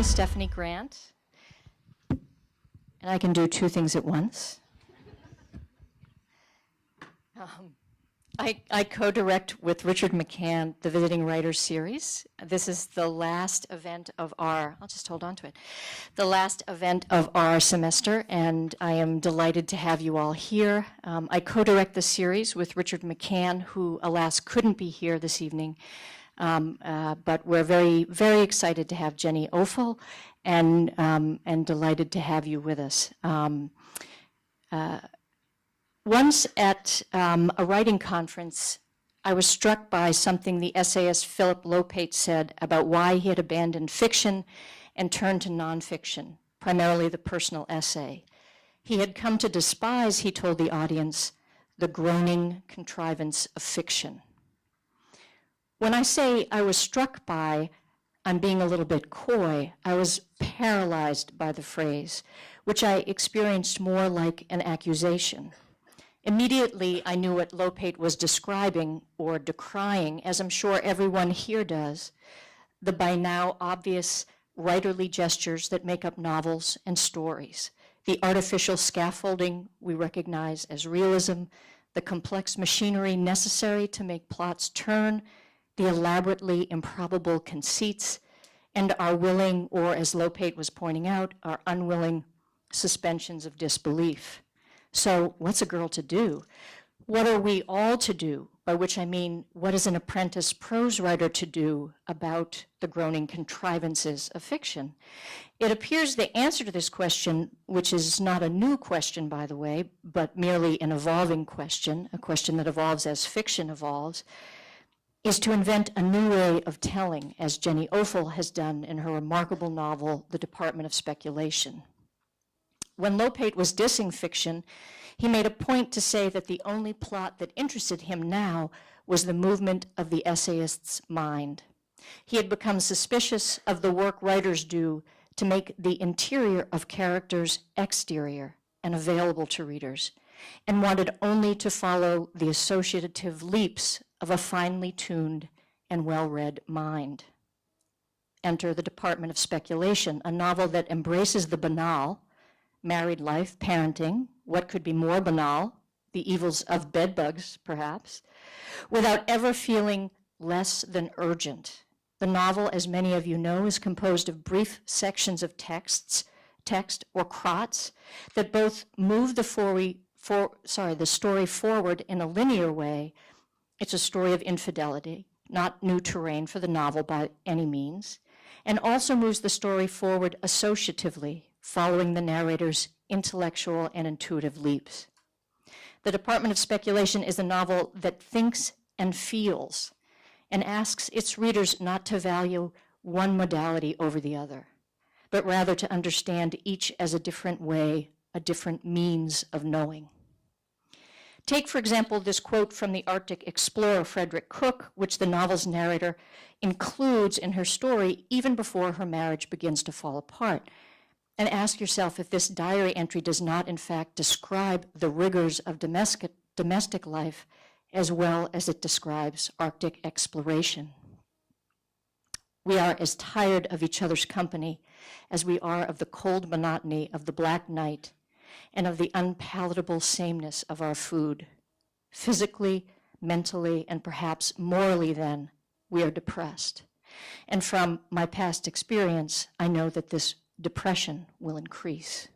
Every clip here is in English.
Stephanie Grant, and I can do two things at once. I co-direct with Richard McCann the Visiting Writers Series. This is the last event of our, I'll just hold on to it, the last event of our semester, and I am delighted to have you all here. I co-direct the series with Richard McCann, who, alas, couldn't be here this evening. But we're very, very excited to have Jenny Offill and delighted to have you with us. Once at a writing conference, I was struck by something the essayist Philip Lopate said about why he had abandoned fiction and turned to nonfiction, primarily the personal essay. He had come to despise, he told the audience, the groaning contrivance of fiction. When I say I was struck by, I'm being a little bit coy, I was paralyzed by the phrase, which I experienced more like an accusation. Immediately, I knew what Lopate was describing or decrying, as I'm sure everyone here does, the by now obvious writerly gestures that make up novels and stories, the artificial scaffolding we recognize as realism, the complex machinery necessary to make plots turn, the elaborately improbable conceits, and our willing, or as Lopate was pointing out, our unwilling suspensions of disbelief. So what's a girl to do? What are we all to do? By which I mean, what is an apprentice prose writer to do about the groaning contrivances of fiction? It appears the answer to this question, which is not a new question, by the way, but merely an evolving question, a question that evolves as fiction evolves, is to invent a new way of telling, as Jenny Offill has done in her remarkable novel, The Department of Speculation. When Lopate was dissing fiction, he made a point to say that the only plot that interested him now was the movement of the essayist's mind. He had become suspicious of the work writers do to make the interior of characters exterior and available to readers, and wanted only to follow the associative leaps of a finely tuned and well-read mind. Enter The Department of Speculation, a novel that embraces the banal, married life, parenting, what could be more banal, the evils of bedbugs, perhaps, without ever feeling less than urgent. The novel, as many of you know, is composed of brief sections of text or crots that both move the story forward in a linear way. It's a story of infidelity, not new terrain for the novel by any means, and also moves the story forward associatively, following the narrator's intellectual and intuitive leaps. The Department of Speculation is a novel that thinks and feels and asks its readers not to value one modality over the other, but rather to understand each as a different way, a different means of knowing. Take, for example, this quote from the Arctic explorer Frederick Cook, which the novel's narrator includes in her story even before her marriage begins to fall apart. And ask yourself if this diary entry does not, in fact, describe the rigors of domestic life as well as it describes Arctic exploration. We are as tired of each other's company as we are of the cold monotony of the black night and of the unpalatable sameness of our food. Physically, mentally, and perhaps morally then, we are depressed. And from my past experience, I know that this depression will increase.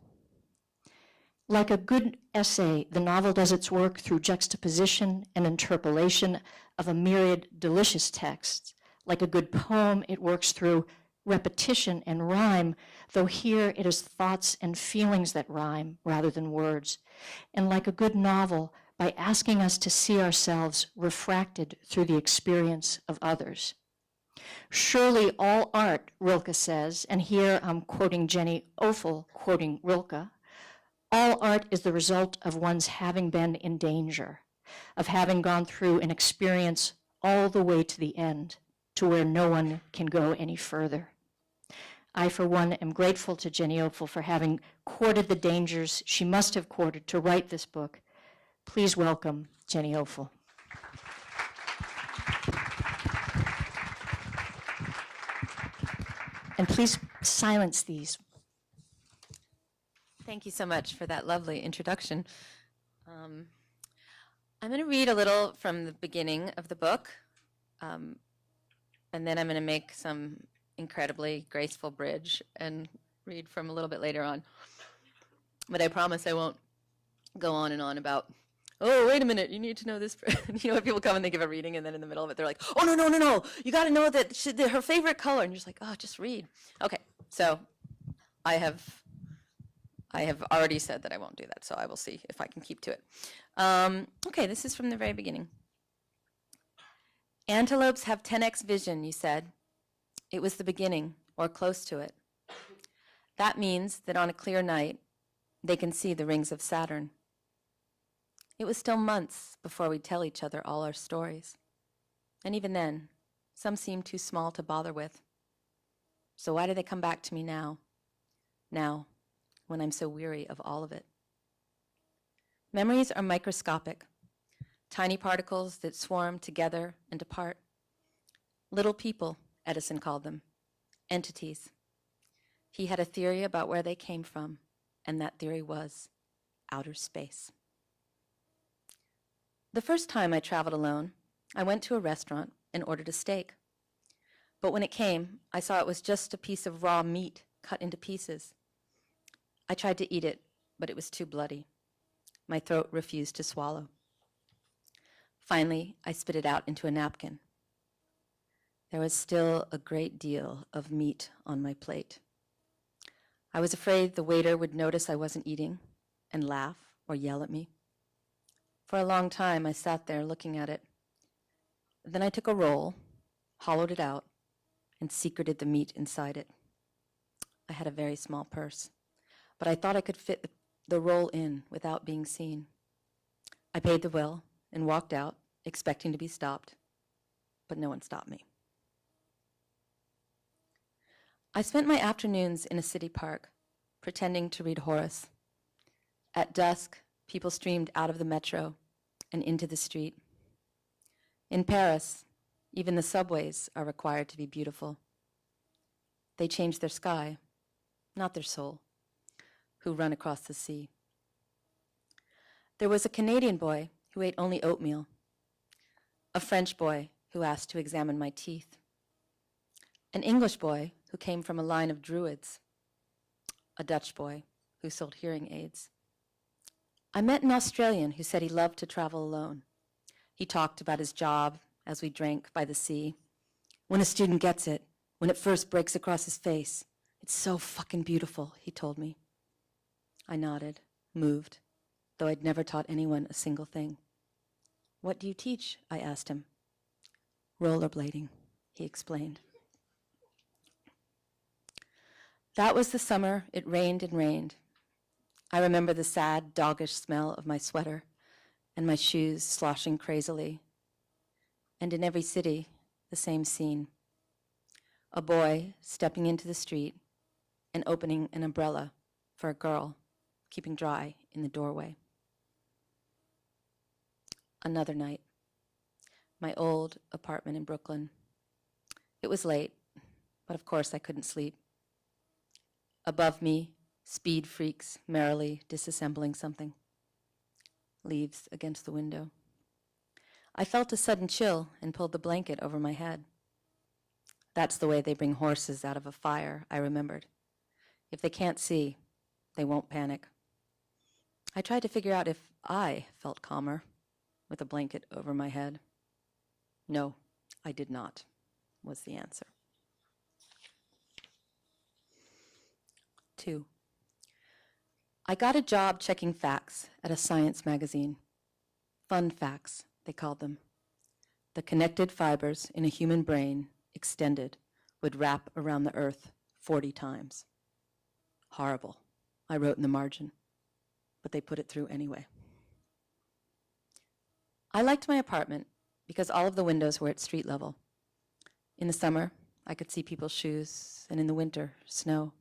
Like a good essay, the novel does its work through juxtaposition and interpolation of a myriad delicious texts. Like a good poem, it works through repetition and rhyme, though here it is thoughts and feelings that rhyme rather than words. And like a good novel, by asking us to see ourselves refracted through the experience of others. Surely all art, Rilke says, and here I'm quoting Jenny Offill, quoting Rilke, all art is the result of one's having been in danger, of having gone through an experience all the way to the end, to where no one can go any further. I, for one, am grateful to Jenny Offill for having courted the dangers she must have courted to write this book. Please welcome Jenny Offill. And please silence these. Thank you so much for that lovely introduction. I'm going to read a little from the beginning of the book, and then I'm going to make some incredibly graceful bridge and read from a little bit later on. But I promise I won't go on and on about, oh, wait a minute, you need to know this. You know, when people come and they give a reading, and then in the middle of it, they're like, oh, no, you got to know that her favorite color. And you're just like, oh, just read. Okay, so I have already said that I won't do that, so I will see if I can keep to it. Okay, this is from the very beginning. Antelopes have 10x vision, you said. It was the beginning, or close to it. That means that on a clear night, they can see the rings of Saturn. It was still months before we'd tell each other all our stories. And even then, some seemed too small to bother with. So why do they come back to me now? Now, when I'm so weary of all of it. Memories are microscopic, tiny particles that swarm together and apart. Little people, Edison called them, entities. He had a theory about where they came from, and that theory was outer space. The first time I traveled alone, I went to a restaurant and ordered a steak. But when it came, I saw it was just a piece of raw meat cut into pieces. I tried to eat it, but it was too bloody. My throat refused to swallow. Finally, I spit it out into a napkin. There was still a great deal of meat on my plate. I was afraid the waiter would notice I wasn't eating and laugh or yell at me. For a long time, I sat there looking at it. Then I took a roll, hollowed it out, and secreted the meat inside it. I had a very small purse, but I thought I could fit the roll in without being seen. I paid the bill and walked out, expecting to be stopped, but no one stopped me. I spent my afternoons in a city park, pretending to read Horace. At dusk, people streamed out of the metro and into the street. In Paris, even the subways are required to be beautiful. They change their sky, not their soul, who run across the sea. There was a Canadian boy who ate only oatmeal, a French boy who asked to examine my teeth, an English boy who came from a line of druids, a Dutch boy who sold hearing aids. I met an Australian who said he loved to travel alone. He talked about his job as we drank by the sea. When a student gets it, when it first breaks across his face, it's so fucking beautiful, he told me. I nodded, moved, though I'd never taught anyone a single thing. What do you teach? I asked him. Rollerblading, he explained. That was the summer it rained and rained. I remember the sad, doggish smell of my sweater and my shoes sloshing crazily. And in every city, the same scene. A boy stepping into the street and opening an umbrella for a girl keeping dry in the doorway. Another night, my old apartment in Brooklyn. It was late, but of course I couldn't sleep. Above me, speed freaks merrily disassembling something. Leaves against the window. I felt a sudden chill and pulled the blanket over my head. That's the way they bring horses out of a fire, I remembered. If they can't see, they won't panic. I tried to figure out if I felt calmer with a blanket over my head. No, I did not, was the answer. 2. I got a job checking facts at a science magazine. Fun facts, they called them. The connected fibers in a human brain, extended, would wrap around the earth 40 times. Horrible, I wrote in the margin, but they put it through anyway. I liked my apartment because all of the windows were at street level. In the summer, I could see people's shoes, and in the winter, snow.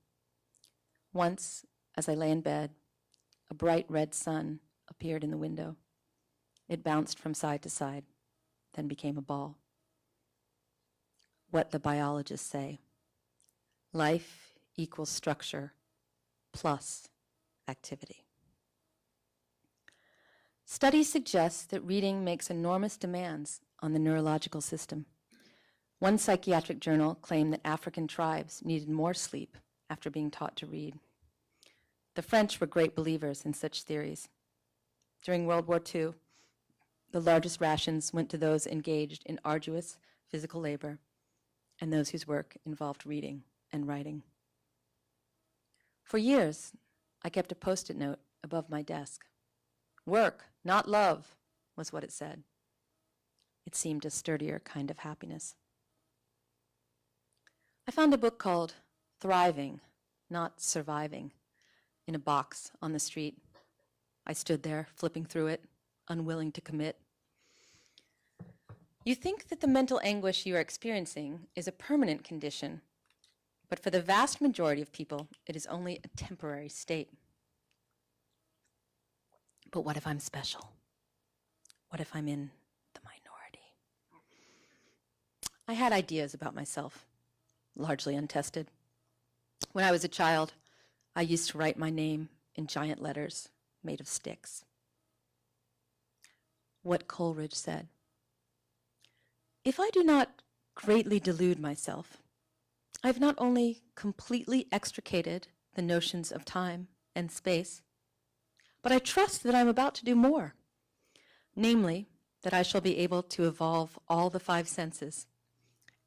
Once, as I lay in bed, a bright red sun appeared in the window. It bounced from side to side, then became a ball. What the biologists say. Life equals structure plus activity. Studies suggest that reading makes enormous demands on the neurological system. One psychiatric journal claimed that African tribes needed more sleep after being taught to read. The French were great believers in such theories. During World War II, the largest rations went to those engaged in arduous physical labor and those whose work involved reading and writing. For years, I kept a Post-it note above my desk. Work, not love, was what it said. It seemed a sturdier kind of happiness. I found a book called Thriving, Not Surviving in a box on the street. I stood there, flipping through it, unwilling to commit. You think that the mental anguish you are experiencing is a permanent condition, but for the vast majority of people, it is only a temporary state. But what if I'm special? What if I'm in the minority? I had ideas about myself, largely untested. When I was a child, I used to write my name in giant letters made of sticks. What Coleridge said, "If I do not greatly delude myself, I have not only completely extricated the notions of time and space, but I trust that I'm about to do more, namely, that I shall be able to evolve all the five senses,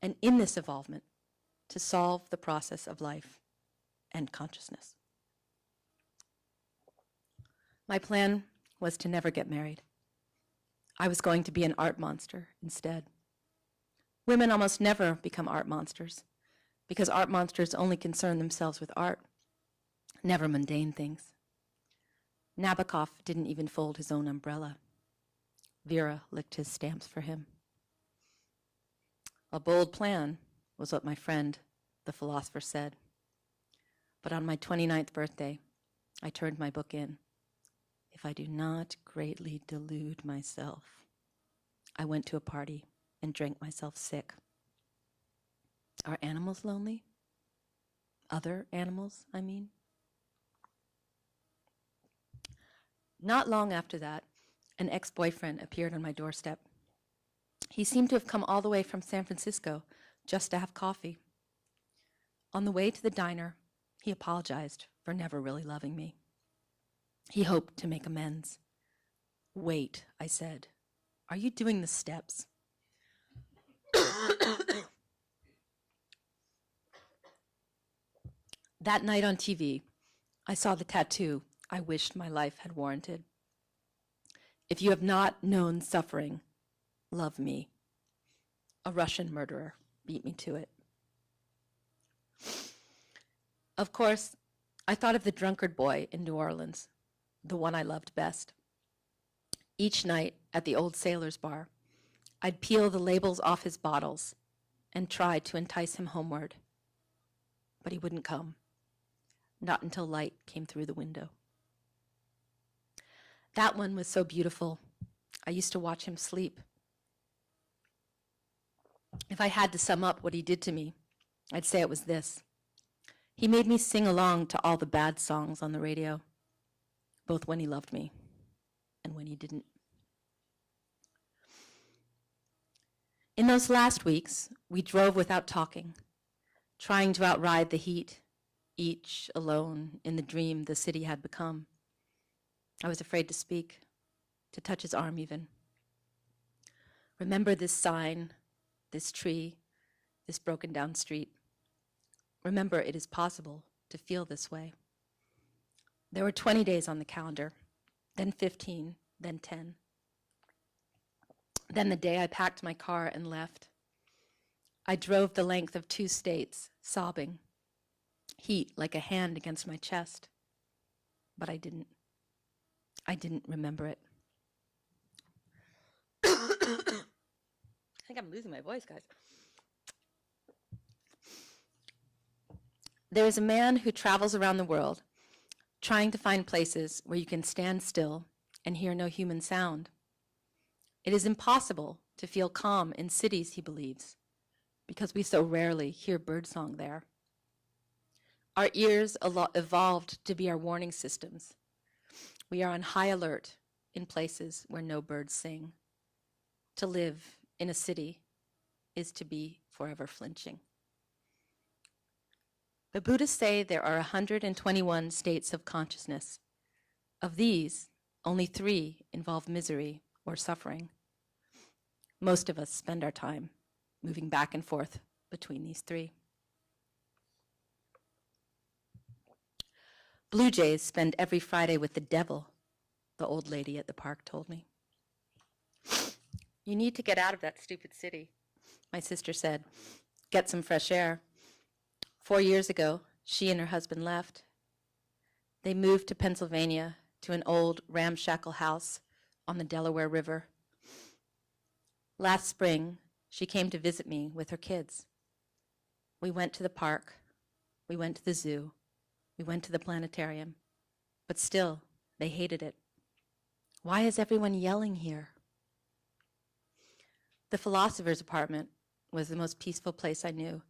and in this evolvement, to solve the process of life and consciousness." My plan was to never get married. I was going to be an art monster instead. Women almost never become art monsters because art monsters only concern themselves with art, never mundane things. Nabokov didn't even fold his own umbrella. Vera licked his stamps for him. A bold plan was what my friend, the philosopher, said. But on my 29th birthday, I turned my book in. If I do not greatly delude myself, I went to a party and drank myself sick. Are animals lonely? Other animals, I mean? Not long after that, an ex-boyfriend appeared on my doorstep. He seemed to have come all the way from San Francisco just to have coffee. On the way to the diner, he apologized for never really loving me. He hoped to make amends. "Wait," I said. "Are you doing the steps?" That night on TV, I saw the tattoo I wished my life had warranted. "If you have not known suffering, love me." A Russian murderer beat me to it. Of course, I thought of the drunkard boy in New Orleans, the one I loved best. Each night at the Old Sailor's Bar, I'd peel the labels off his bottles and try to entice him homeward. But he wouldn't come, not until light came through the window. That one was so beautiful. I used to watch him sleep. If I had to sum up what he did to me, I'd say it was this. He made me sing along to all the bad songs on the radio, both when he loved me and when he didn't. In those last weeks, we drove without talking, trying to outride the heat, each alone in the dream the city had become. I was afraid to speak, to touch his arm even. Remember this sign, this tree, this broken down street. Remember, it is possible to feel this way. There were 20 days on the calendar, then 15, then 10. Then the day I packed my car and left. I drove the length of 2 states, sobbing, heat like a hand against my chest. But I didn't remember it. I think I'm losing my voice, guys. There is a man who travels around the world trying to find places where you can stand still and hear no human sound. It is impossible to feel calm in cities, he believes, because we so rarely hear birdsong there. Our ears evolved to be our warning systems. We are on high alert in places where no birds sing. To live in a city is to be forever flinching. The Buddhists say there are 121 states of consciousness. Of these, only 3 involve misery or suffering. Most of us spend our time moving back and forth between these 3. Blue jays spend every Friday with the devil, the old lady at the park told me. You need to get out of that stupid city, my sister said. Get some fresh air. 4 years ago, she and her husband left. They moved to Pennsylvania to an old ramshackle house on the Delaware River. Last spring, she came to visit me with her kids. We went to the park. We went to the zoo. We went to the planetarium. But still, they hated it. Why is everyone yelling here? The philosopher's apartment was the most peaceful place I knew.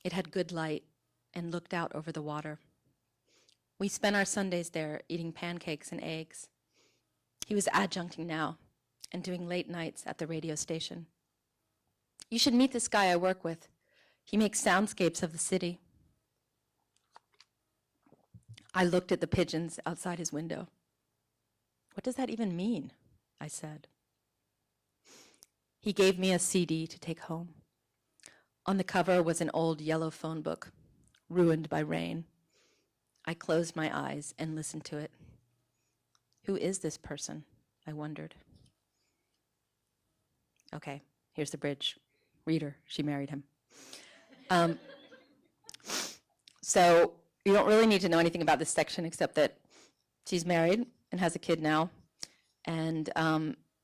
It had good light and looked out over the water. We spent our Sundays there eating pancakes and eggs. He was adjuncting now and doing late nights at the radio station. You should meet this guy I work with. He makes soundscapes of the city. I looked at the pigeons outside his window. What does that even mean? I said. He gave me a CD to take home. On the cover was an old yellow phone book, ruined by rain. I closed my eyes and listened to it. Who is this person? I wondered. Okay, here's the bridge. Read her, she married him. So you don't really need to know anything about this section except that she's married and has a kid now. And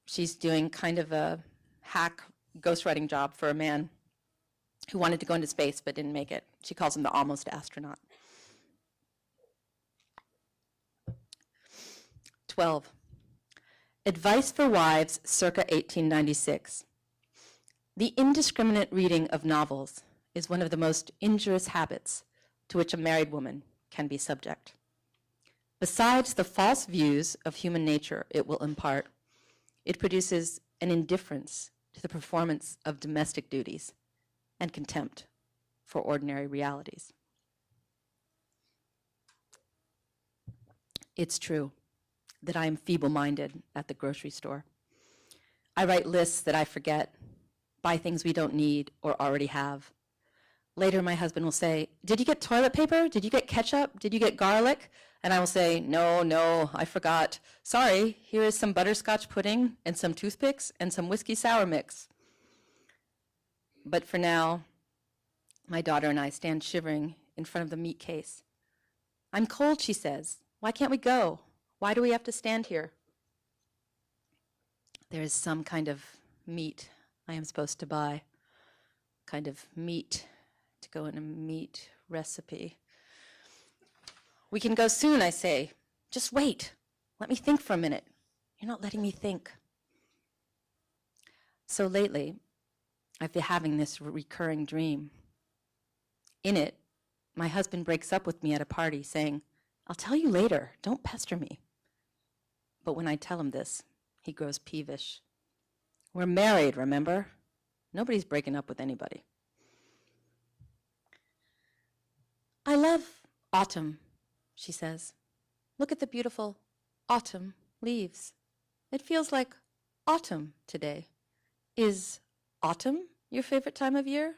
she's doing kind of a hack ghostwriting job for a man who wanted to go into space but didn't make it. She calls him the almost astronaut. 12. Advice for Wives circa 1896. The indiscriminate reading of novels is one of the most injurious habits to which a married woman can be subject. Besides the false views of human nature it will impart, it produces an indifference to the performance of domestic duties and contempt for ordinary realities. It's true that I am feeble-minded at the grocery store. I write lists that I forget, buy things we don't need or already have. Later, my husband will say, "Did you get toilet paper? Did you get ketchup? Did you get garlic?" And I will say, no, I forgot. Sorry, here is some butterscotch pudding and some toothpicks and some whiskey sour mix. But for now, my daughter and I stand shivering in front of the meat case. I'm cold, she says. Why can't we go? Why do we have to stand here? There is some kind of meat I am supposed to buy, kind of meat to go in a meat recipe. We can go soon, I say. Just wait. Let me think for a minute. You're not letting me think. So lately, I've been having this recurring dream. In it, my husband breaks up with me at a party saying, "I'll tell you later, don't pester me." But when I tell him this, he grows peevish. We're married, remember? Nobody's breaking up with anybody. I love autumn, she says. Look at the beautiful autumn leaves. It feels like autumn today. Is autumn your favorite time of year?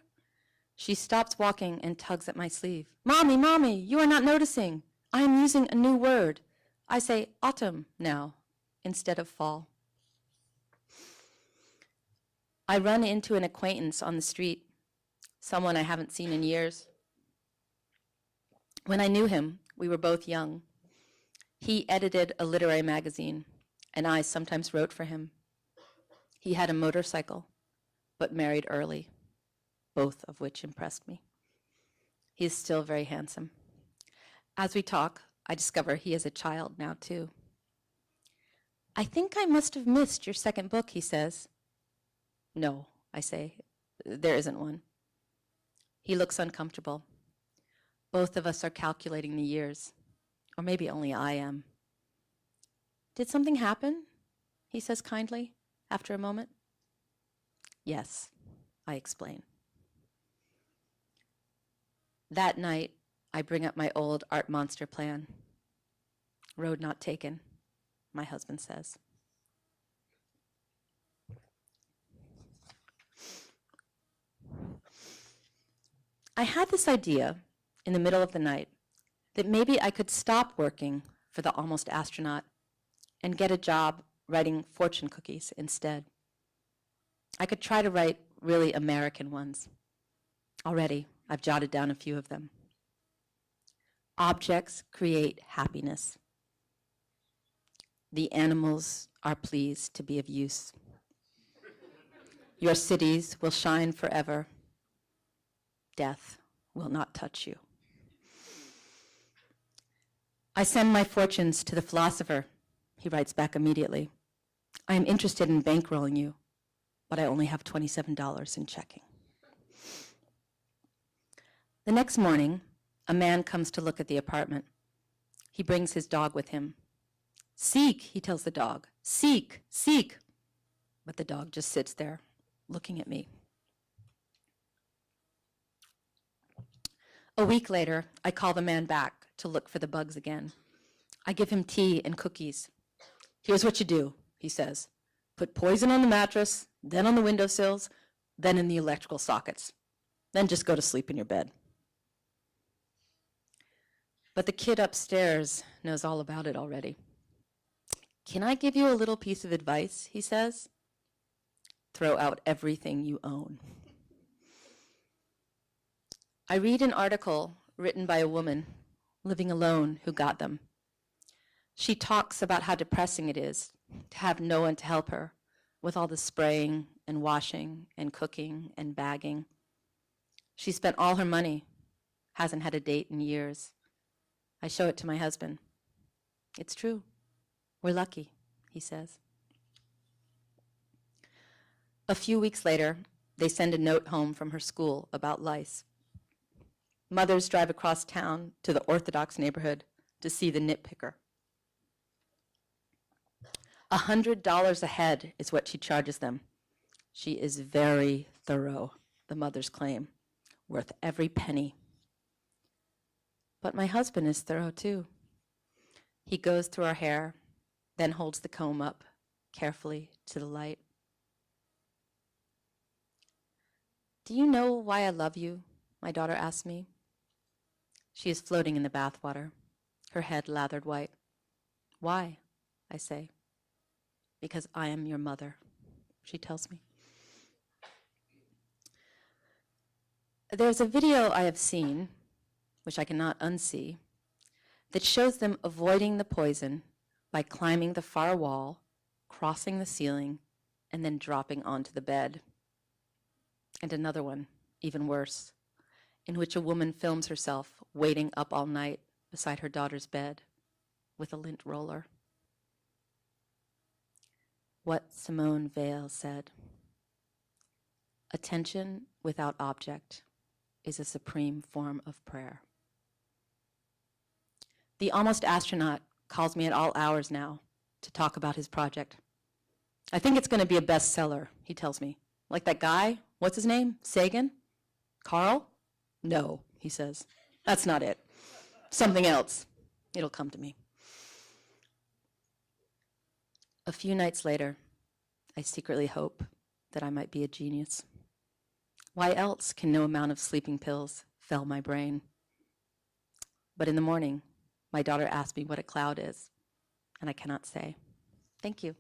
She stops walking and tugs at my sleeve. Mommy, you are not noticing. I am using a new word. I say autumn now instead of fall. I run into an acquaintance on the street, someone I haven't seen in years. When I knew him, we were both young. He edited a literary magazine, and I sometimes wrote for him. He had a motorcycle, but married early, both of which impressed me. He is still very handsome. As we talk, I discover he is a child now, too. I think I must have missed your second book, he says. No, I say, there isn't one. He looks uncomfortable. Both of us are calculating the years, or maybe only I am. Did something happen? He says kindly, after a moment. Yes, I explain. That night, I bring up my old art monster plan. Road not taken, my husband says. I had this idea in the middle of the night that maybe I could stop working for the almost astronaut and get a job writing fortune cookies instead. I could try to write really American ones. Already, I've jotted down a few of them. Objects create happiness. The animals are pleased to be of use. Your cities will shine forever. Death will not touch you. I send my fortunes to the philosopher. He writes back immediately. I am interested in bankrolling you, but I only have $27 in checking. The next morning, a man comes to look at the apartment. He brings his dog with him. Seek, he tells the dog. Seek, seek. But the dog just sits there, looking at me. A week later, I call the man back to look for the bugs again. I give him tea and cookies. Here's what you do, he says. Put poison on the mattress, then on the windowsills, then in the electrical sockets. Then just go to sleep in your bed. But the kid upstairs knows all about it already. Can I give you a little piece of advice, he says? Throw out everything you own. I read an article written by a woman living alone who got them. She talks about how depressing it is to have no one to help her with all the spraying and washing and cooking and bagging. She spent all her money, hasn't had a date in years. I show it to my husband. It's true. We're lucky, he says. A few weeks later, they send a note home from her school about lice. Mothers drive across town to the Orthodox neighborhood to see the nitpicker. $100 a head is what she charges them. She is very thorough, the mothers claim, worth every penny. But my husband is thorough too. He goes through our hair, then holds the comb up carefully to the light. Do you know why I love you? My daughter asks me. She is floating in the bathwater, her head lathered white. Why? I say. Because I am your mother, she tells me. There's a video I have seen, which I cannot unsee, that shows them avoiding the poison by climbing the far wall, crossing the ceiling, and then dropping onto the bed. And another one, even worse, in which a woman films herself waiting up all night beside her daughter's bed with a lint roller. What Simone Weil said, attention without object is a supreme form of prayer. The almost astronaut calls me at all hours now to talk about his project. I think it's going to be a bestseller, he tells me. Like that guy, what's his name? Sagan? Carl? No, he says. That's not it. Something else. It'll come to me. A few nights later, I secretly hope that I might be a genius. Why else can no amount of sleeping pills fell my brain? But in the morning, my daughter asks me what a cloud is, and I cannot say. Thank you.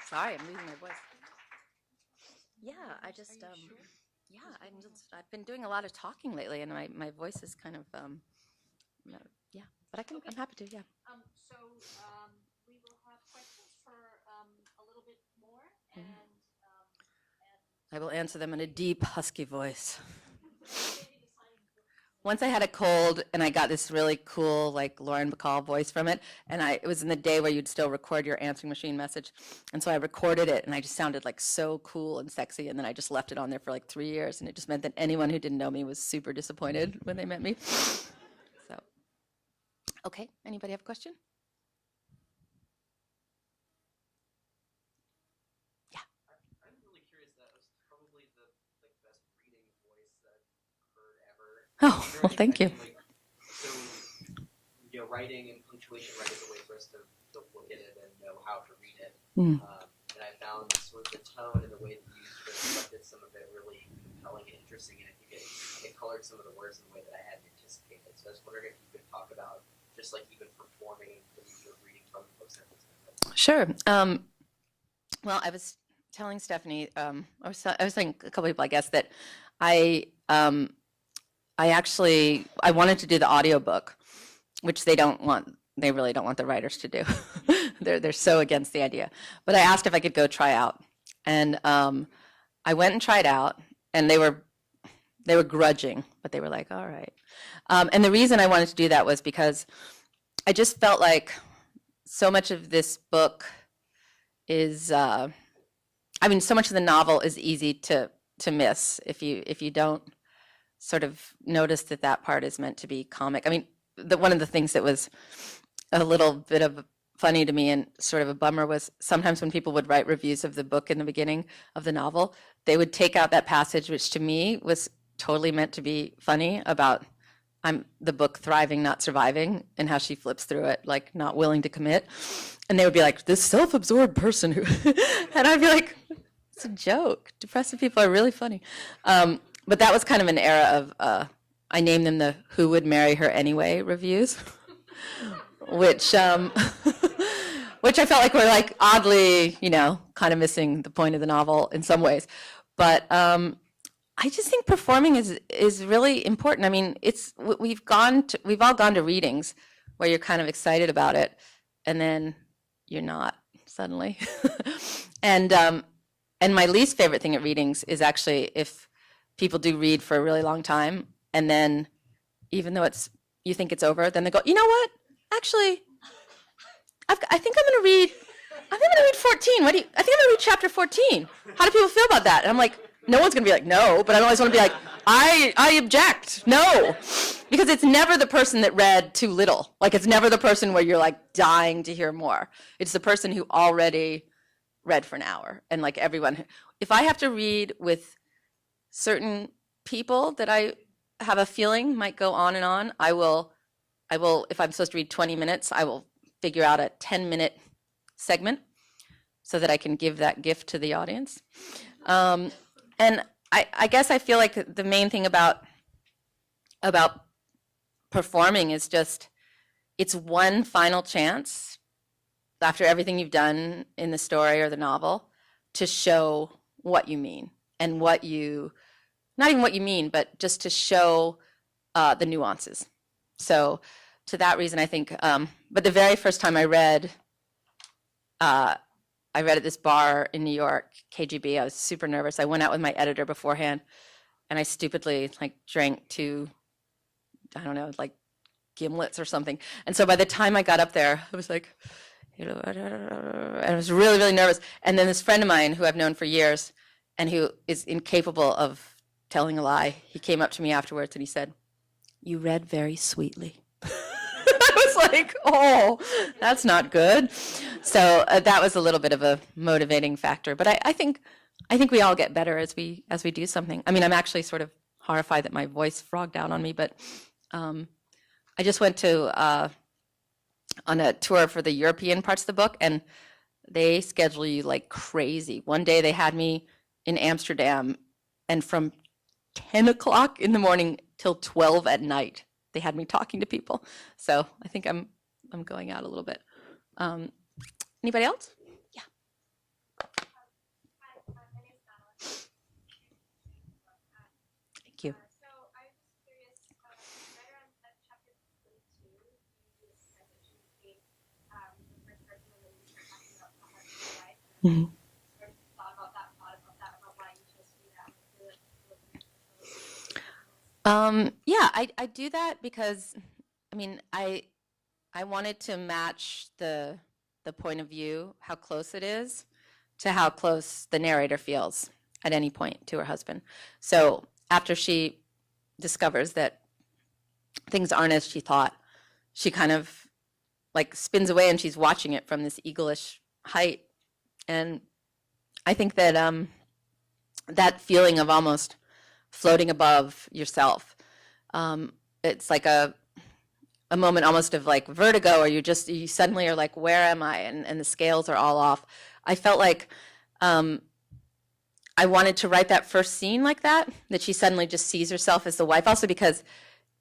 Sorry, I'm losing my voice. Yeah, I've been doing a lot of talking lately, and my voice is kind of, yeah, but I'm happy to, yeah. So we will have questions for a little bit more, and I will answer them in a deep, husky voice. Once I had a cold and I got this really cool, like Lauren Bacall voice from it. And it was in the day where you'd still record your answering machine message. And so I recorded it and I just sounded like so cool and sexy. And then I just left it on there for like 3 years. And it just meant that anyone who didn't know me was super disappointed when they met me. So, okay, anybody have a question? Yeah. I'm really curious. That was probably the best reading voice that I've heard ever. Oh, well, thank you. So, writing and punctuation right is a way for us to look at it and know how to read it. Mm. And I found sort of the tone and the way that you reflected some of it really compelling and interesting. And I think it colored some of the words in the way that I hadn't anticipated. So I was wondering if you could talk about just like even performing the reading from the books. Sure. Well, I was telling Stephanie, I was telling a couple people, I guess, that I wanted to do the audiobook, which they really don't want the writers to do. They're so against the idea. But I asked if I could go try out. And I went and tried out, and they were grudging, but they were like, all right. And the reason I wanted to do that was because I just felt like so much of this book is, so much of the novel is easy to miss if you don't sort of notice that part is meant to be comic. I mean, one of the things that was a little bit of funny to me and sort of a bummer was sometimes when people would write reviews of the book in the beginning of the novel, they would take out that passage, which to me was totally meant to be funny, about the book thriving, not surviving, and how she flips through it, like not willing to commit. And they would be like, this self-absorbed person who, and I'd be like, it's a joke. Depressive people are really funny. But that was kind of an era of, I named them the Who Would Marry Her Anyway reviews, which I felt like were like oddly, kind of missing the point of the novel in some ways. But I just think performing is really important. I mean, we've all gone to readings where you're kind of excited about it, and then you're not suddenly. And my least favorite thing at readings is actually if people do read for a really long time, and then even though you think it's over, then they go, you know what? Actually, I think I'm going to read 14. I think I'm going to read chapter 14. How do people feel about that? And I'm like, no one's going to be like, no, but I always want to be like, I object, no. Because it's never the person that read too little. Like, it's never the person where you're like dying to hear more. It's the person who already read for an hour. And like everyone, if I have to read with certain people that I have a feeling might go on and on, I will, if I'm supposed to read 20 minutes, I will figure out a 10-minute segment so that I can give that gift to the audience. And I guess I feel like the main thing about performing is just, it's one final chance after everything you've done in the story or the novel to show what you mean and not even what you mean, but just to show the nuances. So to that reason, I think, but the very first time I read at this bar in New York, KGB, I was super nervous. I went out with my editor beforehand, and I stupidly drank 2, I don't know, gimlets or something. And so by the time I got up there, I was like, and I was really, really nervous. And then this friend of mine who I've known for years and who is incapable of telling a lie, he came up to me afterwards and he said, "You read very sweetly." I was like, oh, that's not good. So that was a little bit of a motivating factor. But I think we all get better as we do something. I mean, I'm actually sort of horrified that my voice frogged out on me, but I just went to on a tour for the European parts of the book, and they schedule you like crazy. One day they had me in Amsterdam, and from 10 o'clock in the morning till 12 at night, they had me talking to people. So I think I'm going out a little bit. Anybody else? Yeah. Thank you. Mm-hmm. Yeah, I do that because, I mean, I wanted to match the point of view, how close it is, to how close the narrator feels at any point to her husband. So after she discovers that things aren't as she thought, she kind of like spins away and she's watching it from this eagle-ish height. And I think that that feeling of almost floating above yourself, it's like a moment almost of like vertigo, or you suddenly are like, where am I? And the scales are all off. I felt like I wanted to write that first scene like that she suddenly just sees herself as the wife, also because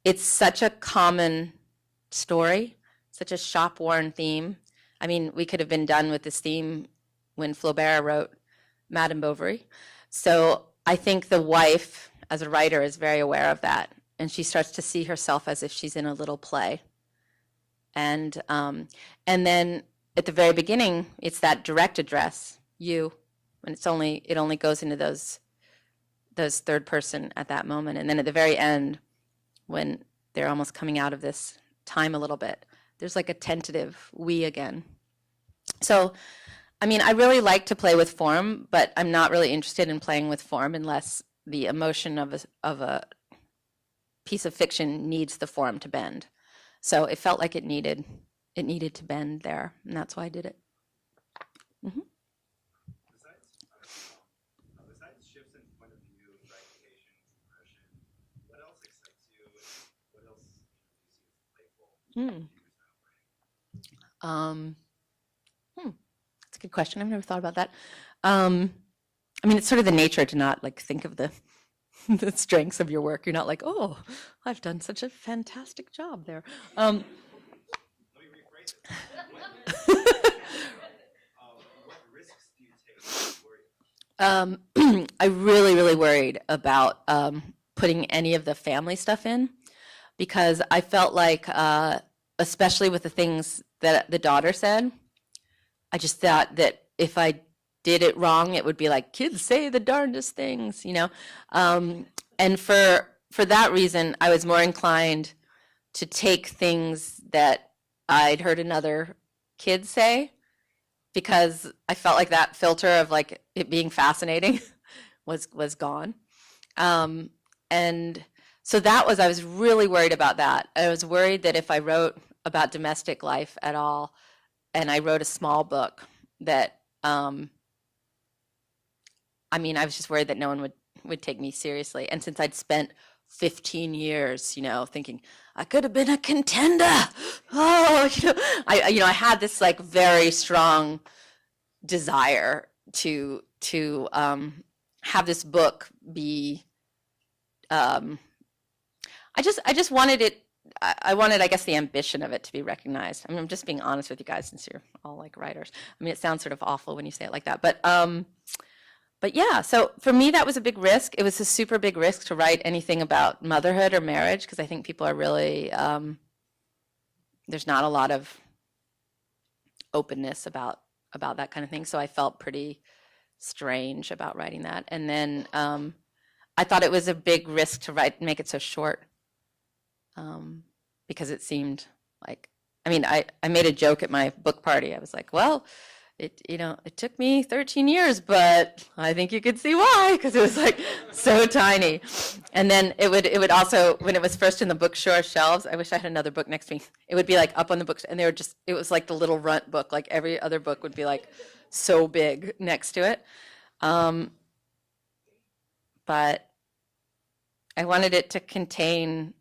it's such a common story, such a shop-worn theme. I mean, we could have been done with this theme when Flaubert wrote Madame Bovary. So I think the wife, as a writer, is very aware of that, and she starts to see herself as if she's in a little play. And then at the very beginning, it's that direct address, you, and it only goes into those third person at that moment. And then at the very end, when they're almost coming out of this time a little bit, there's like a tentative we again. So, I mean, I really like to play with form, but I'm not really interested in playing with form unless the emotion of a piece of fiction needs the form to bend. So it felt like it needed to bend there, and that's why I did it. Mm-hmm. Besides shifts in point of view, fragmentation, compression, what else excites you? What else do you see as playful? That's a good question. I've never thought about that. I mean, it's sort of the nature to not like think of the the strengths of your work. You're not like, oh, I've done such a fantastic job there. Let me rephrase it. What risks do you take when you worry? I really worried about putting any of the family stuff in, because I felt like, especially with the things that the daughter said, I just thought that if I did it wrong, it would be like, kids say the darndest things, you know? And for that reason, I was more inclined to take things that I'd heard another kid say, because I felt like that filter of like it being fascinating was gone. And so I was really worried about that. I was worried that if I wrote about domestic life at all, and I wrote a small book, that I mean, I was just worried that no one would take me seriously. And since I'd spent 15 years, you know, thinking I could have been a contender, oh, you know, I had this like very strong desire to have this book be. I just wanted it. I wanted, I guess, the ambition of it to be recognized. I mean, I'm just being honest with you guys, since you're all like writers. I mean, it sounds sort of awful when you say it like that, but yeah. So for me, that was a big risk. It was a super big risk to write anything about motherhood or marriage, because I think people are really there's not a lot of openness about that kind of thing. So I felt pretty strange about writing that. And then I thought it was a big risk to make it so short. Because it seemed like, I mean, I made a joke at my book party. I was like, well, it took me 13 years, but I think you could see why, because it was like so tiny. And then it would also, when it was first in the bookstore shelves, I wish I had another book next to me. It would be like up on the books, and it was like the little runt book. Like every other book would be like so big next to it. But I wanted it to contain,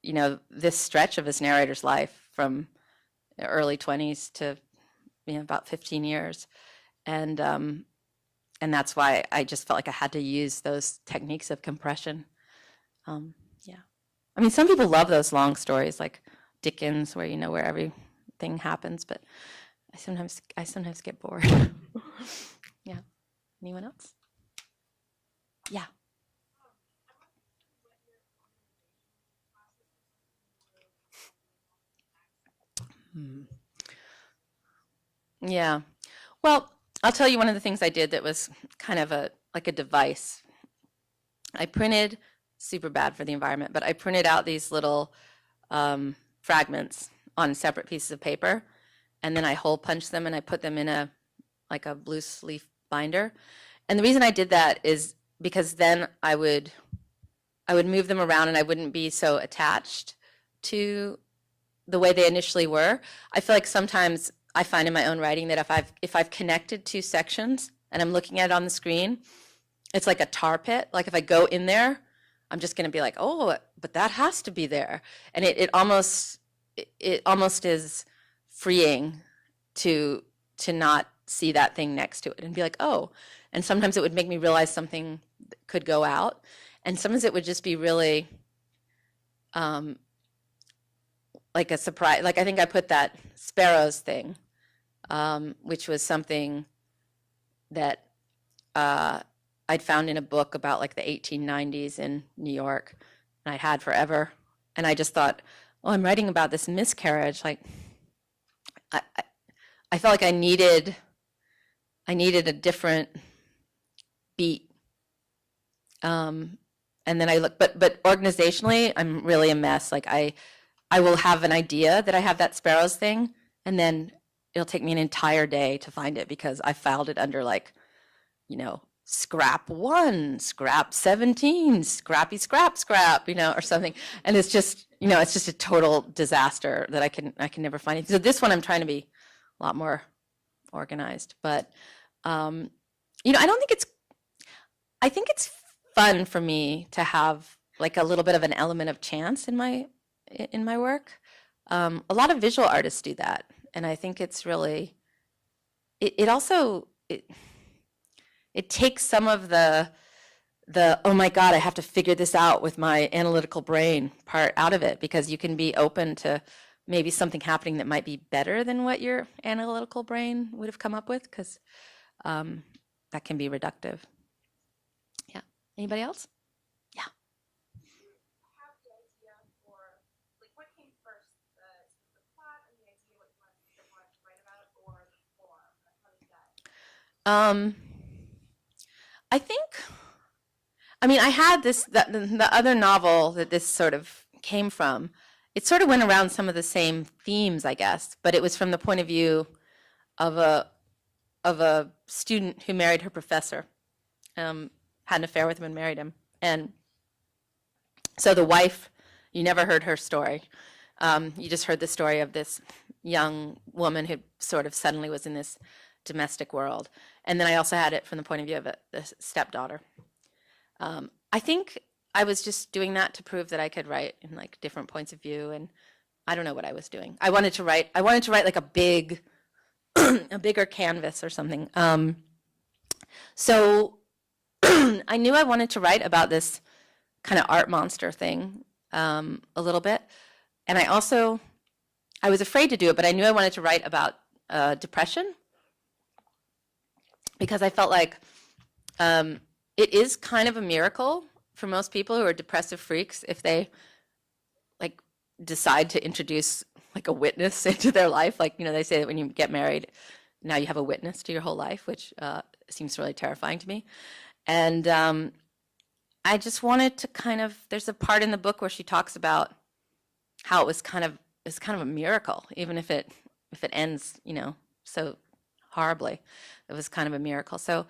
you know, this stretch of his narrator's life from early 20s to, you know, about 15 years. And that's why I just felt like I had to use those techniques of compression. Yeah. I mean, some people love those long stories like Dickens, where you know where everything happens, but I sometimes get bored. Yeah. Anyone else? Yeah. Yeah. Well, I'll tell you one of the things I did that was kind of like a device. I printed super bad for the environment, but I printed out these little fragments on separate pieces of paper, and then I hole punched them and I put them in a loose leaf binder. And the reason I did that is because then I would move them around and I wouldn't be so attached to the way they initially were. I feel like sometimes I find in my own writing that if I've connected two sections and I'm looking at it on the screen, it's like a tar pit. Like if I go in there, I'm just going to be like, oh, but that has to be there. And it almost is freeing to not see that thing next to it and be like, oh. And sometimes it would make me realize something could go out. And sometimes it would just be really like a surprise. Like I think I put that sparrows thing, which was something that I'd found in a book about like the 1890s in New York, and I had forever. And I just thought, oh, I'm writing about this miscarriage. Like I felt like I needed a different beat. And then I look, but organizationally, I'm really a mess. Like I will have an idea that I have that sparrows thing, and then it'll take me an entire day to find it because I filed it under like, scrap 1, scrap 17, scrappy scrap, or something. And it's just, it's just a total disaster that I can never find it. So this one I'm trying to be a lot more organized, but I think it's fun for me to have like a little bit of an element of chance in my work. A lot of visual artists do that, and I think it's really it also takes some of the oh my god, I have to figure this out with my analytical brain part out of it, because you can be open to maybe something happening that might be better than what your analytical brain would have come up with, because that can be reductive. Yeah. Anybody else? Yeah. Have the idea for, like, what came first, the plot and the idea what you wanted to write about, or the form? How did that? I had the other novel that this sort of came from. It sort of went around some of the same themes, I guess, but it was from the point of view of a student who married her professor, had an affair with him and married him. And so the wife, you never heard her story. You just heard the story of this young woman who sort of suddenly was in this domestic world. And then I also had it from the point of view of the stepdaughter. I think I was just doing that to prove that I could write in like different points of view, and I don't know what I was doing. I wanted to write like a bigger canvas or something. So I knew I wanted to write about this kind of art monster thing a little bit. And I was afraid to do it, but I knew I wanted to write about depression, because I felt like it is kind of a miracle for most people who are depressive freaks if they like decide to introduce like a witness into their life. Like, they say that when you get married, now you have a witness to your whole life, which seems really terrifying to me. And I just wanted to there's a part in the book where she talks about how it was kind of a miracle, even if it ends, so horribly. It was kind of a miracle. So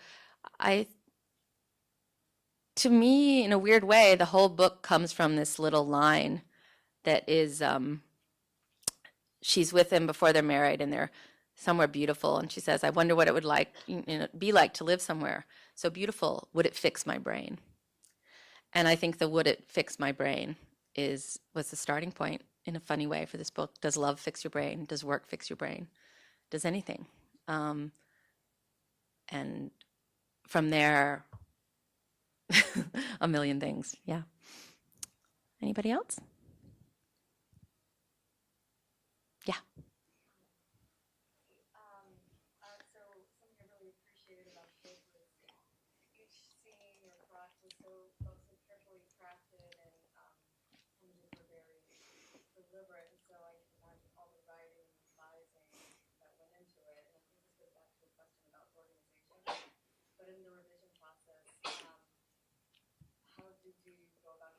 to me, in a weird way, the whole book comes from this little line that is, she's with him before they're married and they're somewhere beautiful, and she says, I wonder what it would be like to live somewhere so beautiful. Would it fix my brain? And I think the would it fix my brain was the starting point in a funny way for this book. Does love fix your brain? Does work fix your brain? Does anything? And from there, a million things. Yeah. Anybody else? Yeah. So something I really appreciated about the book was each scene or plot was so carefully crafted, and images were very deliberate. And so I can imagine all the writing and advising that went into it. And I think this goes back to a question about organization. But in the revision process, how did you go about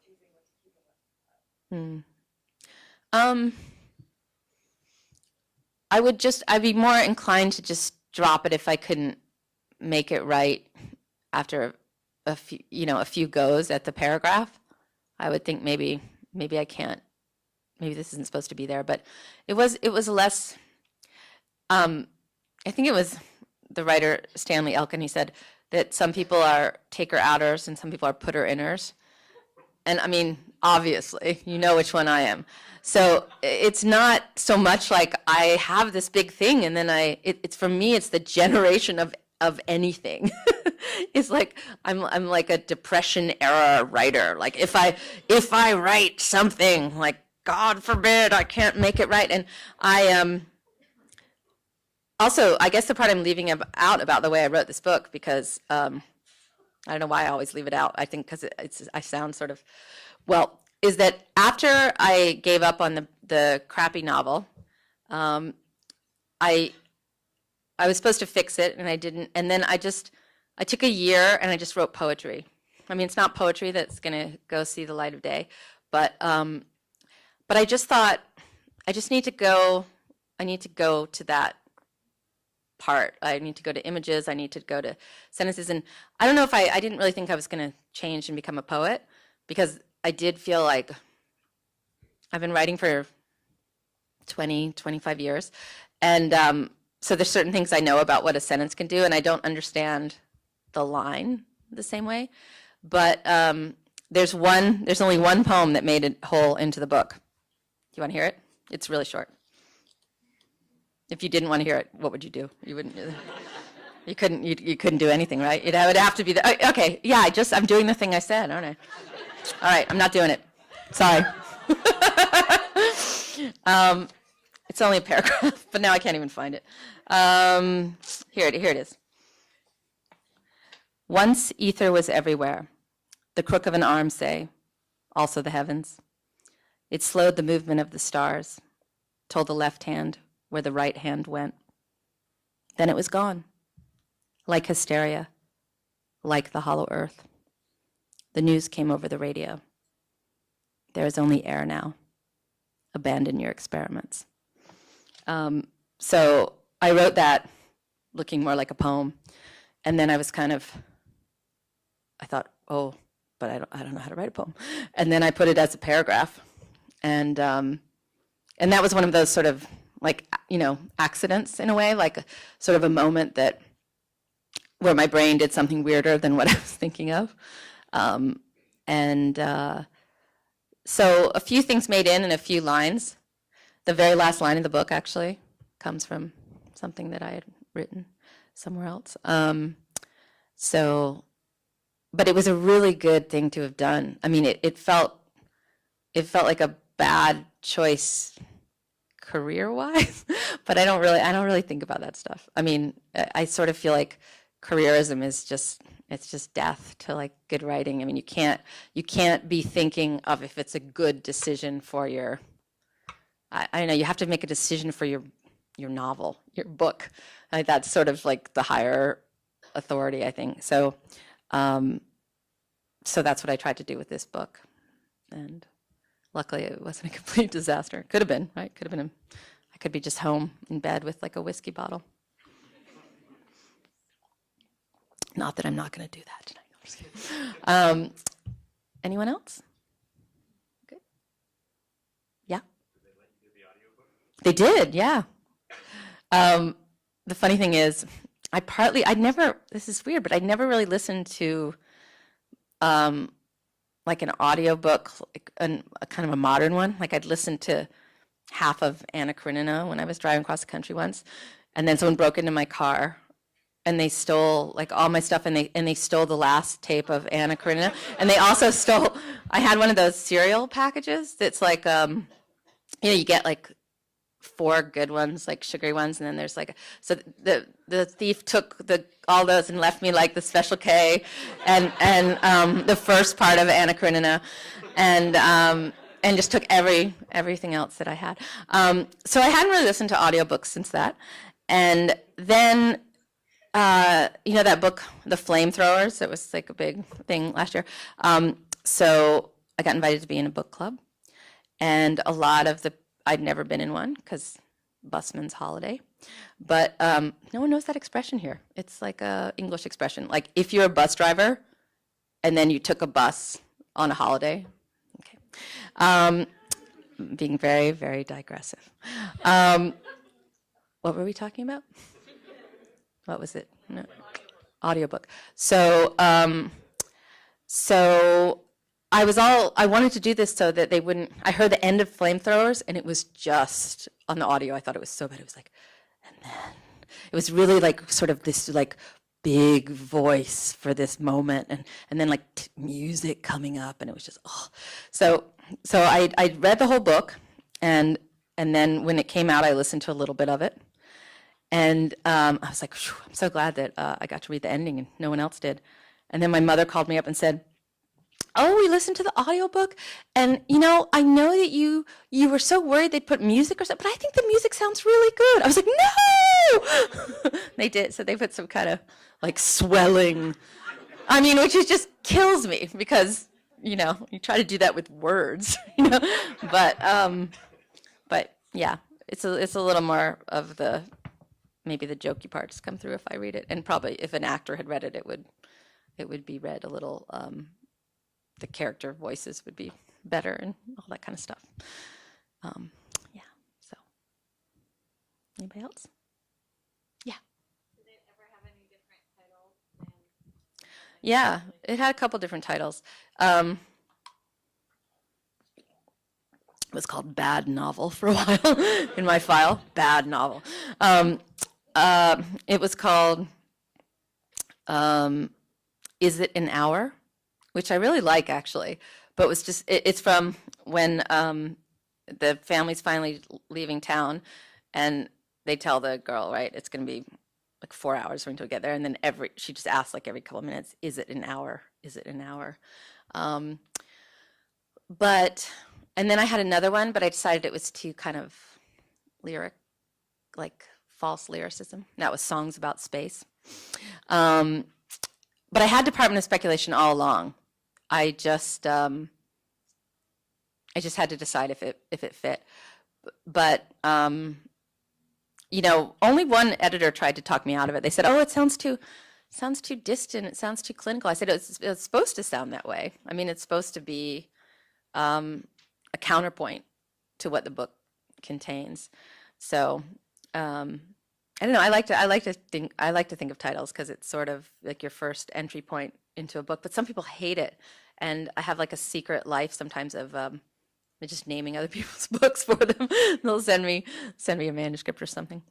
I'd be more inclined to just drop it if I couldn't make it right after a few goes at the paragraph. I would think maybe I can't, maybe this isn't supposed to be there, but it was less, I think it was the writer Stanley Elkin, he said that some people are taker-outers and some people are putter-inners. And I mean, obviously, you know which one I am. So it's not so much like I have this big thing and then it's for me, it's the generation of anything. It's like I'm like a Depression era writer. Like if I write something, like God forbid I can't make it right. And I also, I guess the part I'm leaving out about the way I wrote this book, because I don't know why I always leave it out. I think because I sound sort of, well, is that after I gave up on the crappy novel, I was supposed to fix it and I didn't. And then I took a year and I just wrote poetry. I mean, it's not poetry that's going to go see the light of day, but I just thought I need to go to that part. I need to go to images. I need to go to sentences. And I don't know if I didn't really think I was going to change and become a poet, because I did feel like I've been writing for 20, 25 years. And so there's certain things I know about what a sentence can do, and I don't understand the line the same way. But there's only one poem that made it whole into the book. Do you want to hear it? It's really short. If you didn't want to hear it, what would you do? You wouldn't. You couldn't do anything, right? It would have to be the. Okay, yeah. I'm doing the thing I said, aren't I? All right, I'm not doing it. Sorry. It's only a paragraph, but now I can't even find it. Here it is. Once ether was everywhere, the crook of an arm, say, also the heavens. It slowed the movement of the stars, told the left hand where the right hand went. Then it was gone, like hysteria, like the hollow earth. The news came over the radio. There is only air now. Abandon your experiments. So I wrote that looking more like a poem, and then I thought, oh, but I don't know how to write a poem. And then I put it as a paragraph, and that was one of those sort of like, accidents in a way, like sort of a moment where my brain did something weirder than what I was thinking of. So a few things made in and a few lines. The very last line of the book actually comes from something that I had written somewhere else. But it was a really good thing to have done. I mean, it felt like a bad choice career-wise, but I don't really think about that stuff. I mean, I sort of feel like careerism is just death to like good writing. I mean, you can't be thinking of if it's a good decision for your. I don't know. You have to make a decision for your novel, your book. Like that's sort of like the higher authority, I think. So that's what I tried to do with this book, and luckily it wasn't a complete disaster. Could have been, right? I could be just home in bed with like a whiskey bottle. Not that I'm not going to do that tonight. I'm just kidding. Anyone else? Good. Yeah. Did they let you do the audiobook? They did, yeah. The funny thing is, this is weird, but I never really listened to like an audiobook, like a kind of a modern one. Like I'd listened to half of Anna Karenina when I was driving across the country once, and then someone broke into my car and they stole like all my stuff, and they stole the last tape of Anna Karenina, and they also stole. I had one of those cereal packages that's like, you get like 4 good ones, like sugary ones, and then there's like so the thief took all those and left me like the Special K, and the first part of Anna Karenina, and just took everything else that I had. So I hadn't really listened to audiobooks since that, and then. That book, The Flamethrowers, it was like a big thing last year. So I got invited to be in a book club. and a lot of I'd never been in one because busman's holiday, but no one knows that expression here. It's like a English expression. Like if you're a bus driver and then you took a bus on a holiday. Okay. Being very, very digressive. What were we talking about? What was it? No. Audiobook. So I wanted to do this so that they wouldn't, I heard the end of Flamethrowers and it was just on the audio. I thought it was so bad. It was like, and then it was really like sort of this like big voice for this moment and then like music coming up and it was just, oh. So I read the whole book and then when it came out, I listened to a little bit of it. And I was like, I'm so glad that I got to read the ending and no one else did. And then my mother called me up and said, oh, we listened to the audiobook, and I know that you were so worried they'd put music or something, but I think the music sounds really good. I was like, no! They did, so they put some kind of like swelling, which is just kills me because, you try to do that with words, but yeah, it's a little more of maybe the jokey parts come through if I read it, and probably if an actor had read it, it would be read a little, the character voices would be better and all that kind of stuff. Yeah, so. Anybody else? Yeah. Did it ever have any different titles than? Yeah, it had a couple different titles. It was called Bad Novel for a while in my file. Bad Novel. It was called Is It an Hour? Which I really like, actually. But it's from when the family's finally leaving town, and they tell the girl, right, it's going to be like 4 hours until we get there. And then she just asks like every couple of minutes, is it an hour? Is it an hour? And then I had another one, but I decided it was too kind of lyric, like false lyricism. That was Songs About Space. But I had Department of Speculation all along. I just had to decide if it fit. But only one editor tried to talk me out of it. They said, "Oh, it sounds too distant. It sounds too clinical." I said, "It's supposed to sound that way. It's supposed to be a counterpoint to what the book contains." So I don't know. I like to think of titles because it's sort of like your first entry point into a book. But some people hate it, and I have like a secret life sometimes of just naming other people's books for them. They'll send me a manuscript or something.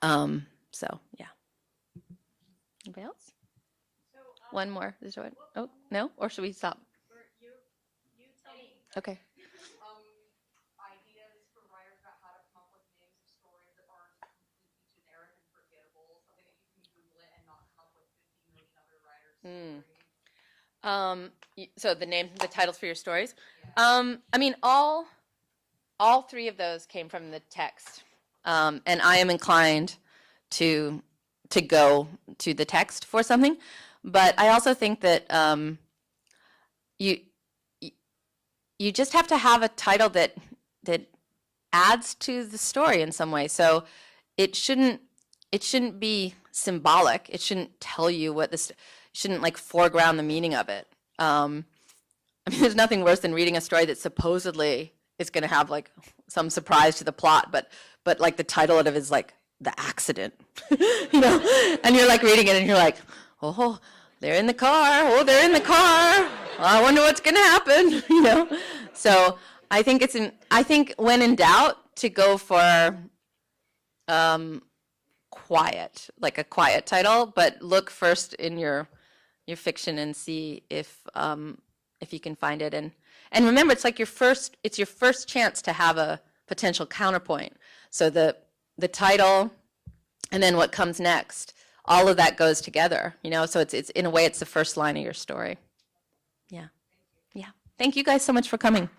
So yeah. Anybody else? So, One more. Is there one? Oh no, or should we stop? you tell me. Okay. Ideas for writers about how to come up with names of stories that aren't completely generic and forgettable, something that you can Google it and not come up with 50 million other writers' stories. So the titles for your stories. All three of those came from the text, and I am inclined to go to the text for something, but I also think that you just have to have a title that adds to the story in some way. So it shouldn't be symbolic. It shouldn't tell you what this. Shouldn't like foreground the meaning of it. There's nothing worse than reading a story that supposedly is going to have like some surprise to the plot, but like the title of it is like The Accident, and you're like reading it and you're like, oh, they're in the car. Oh, they're in the car. I wonder what's going to happen, So I think I think when in doubt to go for quiet, like a quiet title, but look first in your fiction and see if you can find it, and remember it's your first chance to have a potential counterpoint. So the title and then what comes next, all of that goes together, so it's in a way it's the first line of your story. Yeah. Thank you guys so much for coming.